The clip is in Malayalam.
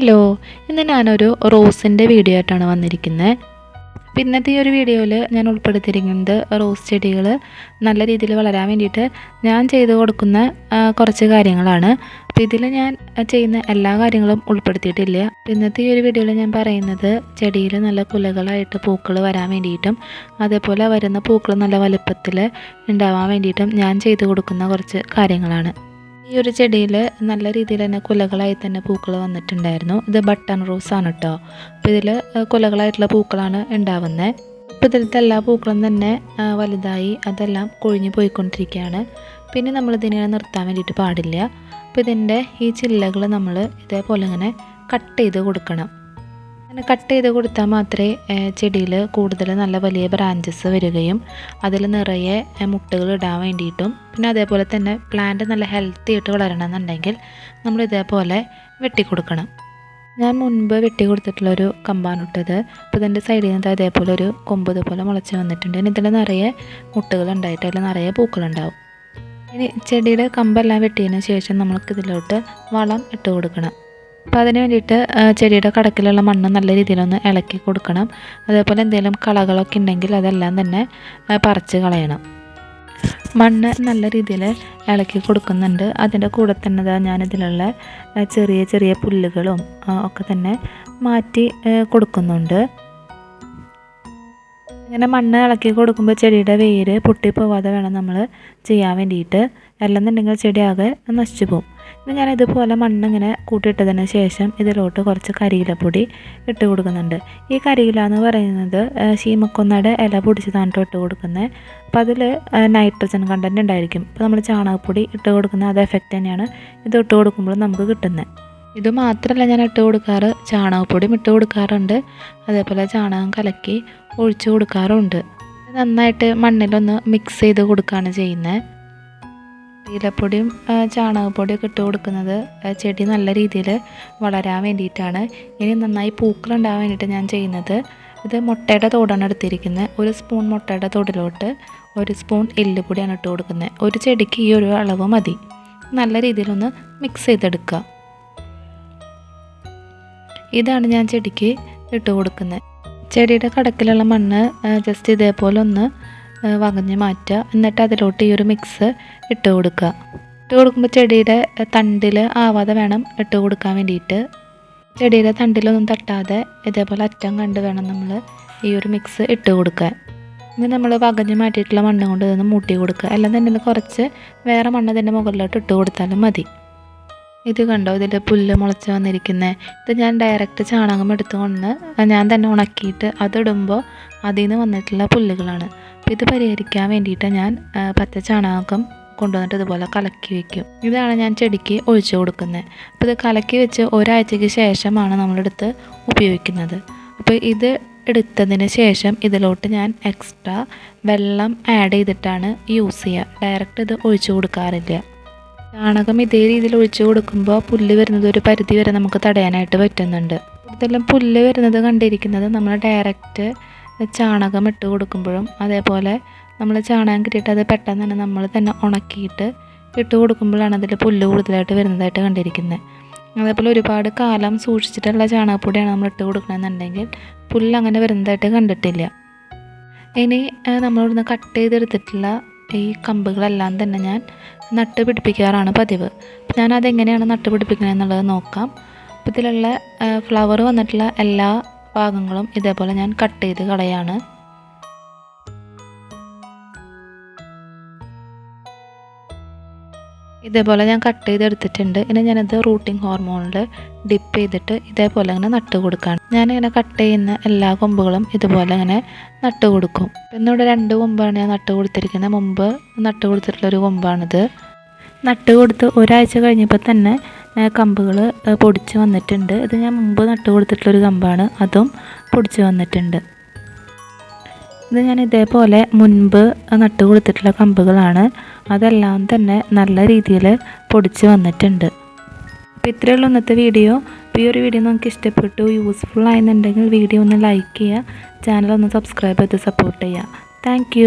ഹലോ, ഇന്ന് ഞാനൊരു റോസിൻ്റെ വീഡിയോ ആയിട്ടാണ് വന്നിരിക്കുന്നത്. ഇന്നത്തെ ഈ ഒരു വീഡിയോയിൽ ഞാൻ ഉൾപ്പെടുത്തിയിരിക്കുന്നത് റോസ് ചെടികൾ നല്ല രീതിയിൽ വളരാൻ വേണ്ടിയിട്ട് ഞാൻ ചെയ്തു കൊടുക്കുന്ന കുറച്ച് കാര്യങ്ങളാണ്. അപ്പോൾ ഇതിൽ ഞാൻ ചെയ്യുന്ന എല്ലാ കാര്യങ്ങളും ഉൾപ്പെടുത്തിയിട്ടില്ല. ഇന്നത്തെ ഈ ഒരു വീഡിയോയിൽ ഞാൻ പറയുന്നത് ചെടിയിൽ നല്ല കുലകളായിട്ട് പൂക്കൾ വരാൻ വേണ്ടിയിട്ടും അതേപോലെ വരുന്ന പൂക്കൾ നല്ല വലുപ്പത്തിൽ ഉണ്ടാവാൻ വേണ്ടിയിട്ടും ഞാൻ ചെയ്തു കൊടുക്കുന്ന കുറച്ച് കാര്യങ്ങളാണ്. ഈ ഒരു ചെടിയിൽ നല്ല രീതിയിൽ തന്നെ കുലകളായി തന്നെ പൂക്കൾ വന്നിട്ടുണ്ടായിരുന്നു. ഇത് ബട്ടൺ റോസ് ആണ് കേട്ടോ. അപ്പോൾ ഇതിൽ കുലകളായിട്ടുള്ള പൂക്കളാണ് ഉണ്ടാവുന്നത്. ഇപ്പോൾ ഇതിലത്തെ എല്ലാ പൂക്കളും തന്നെ വലുതായി അതെല്ലാം കൊഴിഞ്ഞു പോയിക്കൊണ്ടിരിക്കുകയാണ്. പിന്നെ നമ്മളിതിനെ നിർത്താൻ വേണ്ടിയിട്ട് പാടില്ല. അപ്പോൾ ഇതിൻ്റെ ഈ ചില്ലകൾ നമ്മൾ ഇതേപോലെ ഇങ്ങനെ കട്ട് ചെയ്ത് കൊടുക്കണം. അങ്ങനെ കട്ട് ചെയ്ത് കൊടുത്താൽ മാത്രമേ ചെടിയിൽ കൂടുതൽ നല്ല വലിയ ബ്രാഞ്ചസ് വരികയും അതിൽ നിറയെ മുട്ടുകൾ ഇടാൻ വേണ്ടിയിട്ടും പിന്നെ അതേപോലെ തന്നെ പ്ലാന്റ് നല്ല ഹെൽത്തി ആയിട്ട് വളരണമെന്നുണ്ടെങ്കിൽ നമ്മൾ ഇതേപോലെ വെട്ടിക്കൊടുക്കണം. ഞാൻ മുൻപ് വെട്ടി കൊടുത്തിട്ടുള്ളൊരു കമ്പാണ് ഇട്ടത്. അപ്പോൾ ഇതിൻ്റെ സൈഡിൽ നിന്ന് അതേപോലെ ഒരു കൊമ്പ് ഇതുപോലെ മുളച്ച് വന്നിട്ടുണ്ട്. ഇനി ഇതിൽ നിറയെ മുട്ടുകൾ ഉണ്ടായിട്ട് അതിൽ നിറയെ പൂക്കളുണ്ടാവും. ഇനി ചെടിയുടെ കമ്പെല്ലാം വെട്ടിയതിന് ശേഷം നമ്മൾക്ക് ഇതിലോട്ട് വളം ഇട്ട് കൊടുക്കണം. അപ്പോൾ അതിന് വേണ്ടിയിട്ട് ചെടിയുടെ കടക്കിലുള്ള മണ്ണ് നല്ല രീതിയിലൊന്ന് ഇളക്കി കൊടുക്കണം. അതേപോലെ എന്തെങ്കിലും കളകളൊക്കെ ഉണ്ടെങ്കിൽ അതെല്ലാം തന്നെ പറിച്ച് കളയണം. മണ്ണ് നല്ല രീതിയിൽ ഇളക്കി കൊടുക്കുന്നുണ്ട്. അതിൻ്റെ കൂടെ തന്നെ ഞാനിതിലുള്ള ചെറിയ ചെറിയ പുല്ലുകളും ഒക്കെ തന്നെ മാറ്റി കൊടുക്കുന്നുണ്ട്. ഇങ്ങനെ മണ്ണ് ഇളക്കി കൊടുക്കുമ്പോൾ ചെടിയുടെ വേര് പൊട്ടിപ്പോവാതെ വേണം നമ്മൾ ചെയ്യാൻ വേണ്ടിയിട്ട്. അല്ലെന്നുണ്ടെങ്കിൽ ചെടി ആകെ നശിച്ചു പോകും. ഇത് ഞാൻ ഇതുപോലെ മണ്ണിങ്ങനെ കൂട്ടിയിട്ടതിന് ശേഷം ഇതിലോട്ട് കുറച്ച് കരിയിലപ്പൊടി ഇട്ട് കൊടുക്കുന്നുണ്ട്. ഈ കരിയില എന്ന് പറയുന്നത് ശീമക്കൊന്നയുടെ ഇല പൊടിച്ചതാണ് ഇട്ട് കൊടുക്കുന്നത്. അപ്പോൾ അതിൽ നൈട്രജൻ കണ്ടൻറ്റ് ഉണ്ടായിരിക്കും. അപ്പോൾ നമ്മൾ ചാണകപ്പൊടി ഇട്ട് കൊടുക്കുന്ന അത് എഫക്റ്റ് തന്നെയാണ് ഇത് ഇട്ട് കൊടുക്കുമ്പോൾ നമുക്ക് കിട്ടുന്നത്. ഇത് മാത്രമല്ല ഞാൻ ഇട്ട് കൊടുക്കാറ്, ചാണകപ്പൊടിയും ഇട്ട് കൊടുക്കാറുണ്ട്. അതേപോലെ ചാണകം കലക്കി ഒഴിച്ചു കൊടുക്കാറുണ്ട്. നന്നായിട്ട് മണ്ണിലൊന്ന് മിക്സ് ചെയ്ത് കൊടുക്കുകയാണ് ചെയ്യുന്നത്. ഇലപ്പൊടിയും ചാണകപ്പൊടിയൊക്കെ ഇട്ട് കൊടുക്കുന്നത് ചെടി നല്ല രീതിയിൽ വളരാൻ വേണ്ടിയിട്ടാണ്. ഇനി നന്നായി പൂക്കളുണ്ടാകാൻ വേണ്ടിയിട്ട് ഞാൻ ചെയ്യുന്നത്, ഇത് മുട്ടയുടെ തോടാണ് എടുത്തിരിക്കുന്നത്. ഒരു സ്പൂൺ മുട്ടയുടെ തോടിലോട്ട് 1 സ്പൂൺ എല്ലുപൊടിയാണ് ഇട്ട് കൊടുക്കുന്നത്. ഒരു ചെടിക്ക് ഈ ഒരു അളവ് മതി. നല്ല രീതിയിലൊന്ന് മിക്സ് ചെയ്തെടുക്കുക. ഇതാണ് ഞാൻ ചെടിക്ക് ഇട്ട് കൊടുക്കുന്നത്. ചെടിയുടെ കടക്കിലുള്ള മണ്ണ് ജസ്റ്റ് ഇതേപോലെ ഒന്ന് വകഞ്ഞ് മാറ്റുക. എന്നിട്ട് അതിലോട്ട് ഈ ഒരു മിക്സ് ഇട്ട് കൊടുക്കുക. ഇട്ട് കൊടുക്കുമ്പോൾ ചെടിയുടെ തണ്ടിൽ ആവാതെ വേണം ഇട്ട് കൊടുക്കാൻ വേണ്ടിയിട്ട്. ചെടിയുടെ തണ്ടിലൊന്നും തട്ടാതെ ഇതേപോലെ അറ്റം കണ്ട് വേണം നമ്മൾ ഈ ഒരു മിക്സ് ഇട്ട് കൊടുക്കാൻ. ഇനി നമ്മൾ വകഞ്ഞ് മാറ്റിയിട്ടുള്ള മണ്ണ് കൊണ്ട് ഇതൊന്ന് മൂട്ടി കൊടുക്കുക. അല്ലെന്നുണ്ടെങ്കിൽ കുറച്ച് വേറെ മണ്ണ് ഇതിൻ്റെ മുകളിലോട്ട് ഇട്ട് കൊടുത്താലും മതി. ഇത് കണ്ടോ, ഇതിൽ പുല്ല് മുളച്ച് വന്നിരിക്കുന്നത്. ഇത് ഞാൻ ഡയറക്റ്റ് ചാണകം എടുത്തുകൊണ്ട് ഞാൻ തന്നെ ഉണക്കിയിട്ട് അതിടുമ്പോൾ അതിൽ നിന്ന് വന്നിട്ടുള്ള പുല്ലുകളാണ്. അപ്പോൾ ഇത് പരിഹരിക്കാൻ വേണ്ടിയിട്ട് ഞാൻ പച്ച ചാണകം കൊണ്ടുവന്നിട്ട് ഇതുപോലെ കലക്കി വയ്ക്കും. ഇതാണ് ഞാൻ ചെടിക്ക് ഒഴിച്ചു കൊടുക്കുന്നത്. അപ്പോൾ ഇത് കലക്കി വെച്ച് ഒരാഴ്ചയ്ക്ക് ശേഷമാണ് നമ്മളെടുത്ത് ഉപയോഗിക്കുന്നത്. അപ്പോൾ ഇത് എടുത്തതിന് ശേഷം ഇതിലോട്ട് ഞാൻ എക്സ്ട്രാ വെള്ളം ആഡ് ചെയ്തിട്ടാണ് യൂസ് ചെയ്യുക. ഡയറക്റ്റ് ഇത് ഒഴിച്ചു കൊടുക്കാറില്ല. ചാണകം ഇതേ രീതിയിൽ ഒഴിച്ചു കൊടുക്കുമ്പോൾ പുല്ല് വരുന്നത് ഒരു പരിധി വരെ നമുക്ക് തടയാനായിട്ട് പറ്റുന്നുണ്ട്. കൂടുതലും പുല്ല് വരുന്നത് കണ്ടിരിക്കുന്നത് നമ്മൾ ഡയറക്റ്റ് ചാണകം ഇട്ട് കൊടുക്കുമ്പോഴും അതേപോലെ നമ്മൾ ചാണകം കിട്ടിയിട്ട് അത് പെട്ടെന്ന് തന്നെ നമ്മൾ തന്നെ ഉണക്കിയിട്ട് ഇട്ട് കൊടുക്കുമ്പോഴാണ് അതിൽ പുല്ല് കൂടുതലായിട്ട് വരുന്നതായിട്ട് കണ്ടിരിക്കുന്നത്. അതേപോലെ ഒരുപാട് കാലം സൂക്ഷിച്ചിട്ടുള്ള ചാണകപ്പൊടിയാണ് നമ്മൾ ഇട്ട് കൊടുക്കണമെന്നുണ്ടെങ്കിൽ പുല്ല് അങ്ങനെ വരുന്നതായിട്ട് കണ്ടിട്ടില്ല. ഇനി നമ്മളിവിടുന്ന് കട്ട് ചെയ്തെടുത്തിട്ടുള്ള ഈ കമ്പുകളെല്ലാം തന്നെ ഞാൻ നട്ട് പിടിപ്പിക്കാറാണ് പതിവ്. ഞാൻ അതെങ്ങനെയാണ് നട്ട് പിടിപ്പിക്കുന്നത് എന്നുള്ളത് നോക്കാം. അപ്പോൾ ഇതിലുള്ള ഫ്ലവർ വന്നിട്ടുള്ള എല്ലാ ഭാഗങ്ങളും ഇതേപോലെ ഞാൻ കട്ട് ചെയ്ത് കളയാണ്. ഇതേപോലെ ഞാൻ കട്ട് ചെയ്തെടുത്തിട്ടുണ്ട്. ഇനി ഞാനത് റൂട്ടിംഗ് ഹോർമോണിൽ ഡിപ്പ് ചെയ്തിട്ട് ഇതേപോലെ അങ്ങനെ നട്ട് കൊടുക്കുകയാണ്. ഞാനിങ്ങനെ കട്ട് ചെയ്യുന്ന എല്ലാ കൊമ്പുകളും ഇതുപോലെ അങ്ങനെ നട്ട് കൊടുക്കും. ഇന്നിവിടെ 2 കൊമ്പാണ് ഞാൻ നട്ട് കൊടുത്തിരിക്കുന്നത്. മുമ്പ് നട്ട് കൊടുത്തിട്ടുള്ളൊരു കൊമ്പാണിത്. നട്ട് കൊടുത്ത് ഒരാഴ്ച കഴിഞ്ഞപ്പോൾ തന്നെ കമ്പുകൾ പൊടിച്ച് വന്നിട്ടുണ്ട്. ഇത് ഞാൻ മുമ്പ് നട്ട് കൊടുത്തിട്ടുള്ളൊരു കമ്പാണ്, അതും പൊടിച്ച് വന്നിട്ടുണ്ട്. ഇത് ഞാൻ ഇതേപോലെ മുൻപ് നട്ട് കൊടുത്തിട്ടുള്ള കമ്പുകളാണ്. അതെല്ലാം തന്നെ നല്ല രീതിയിൽ പൊടിച്ച് വന്നിട്ടുണ്ട്. അപ്പോൾ ഇത്രയുള്ള ഇന്നത്തെ വീഡിയോ. ഈ ഒരു വീഡിയോ നമുക്ക് ഇഷ്ടപ്പെട്ടു, യൂസ്ഫുൾ ആയെന്നുണ്ടെങ്കിൽ വീഡിയോ ഒന്ന് ലൈക്ക് ചെയ്യുക, ചാനൽ ഒന്ന് സബ്സ്ക്രൈബ് ചെയ്ത് സപ്പോർട്ട് ചെയ്യുക. താങ്ക്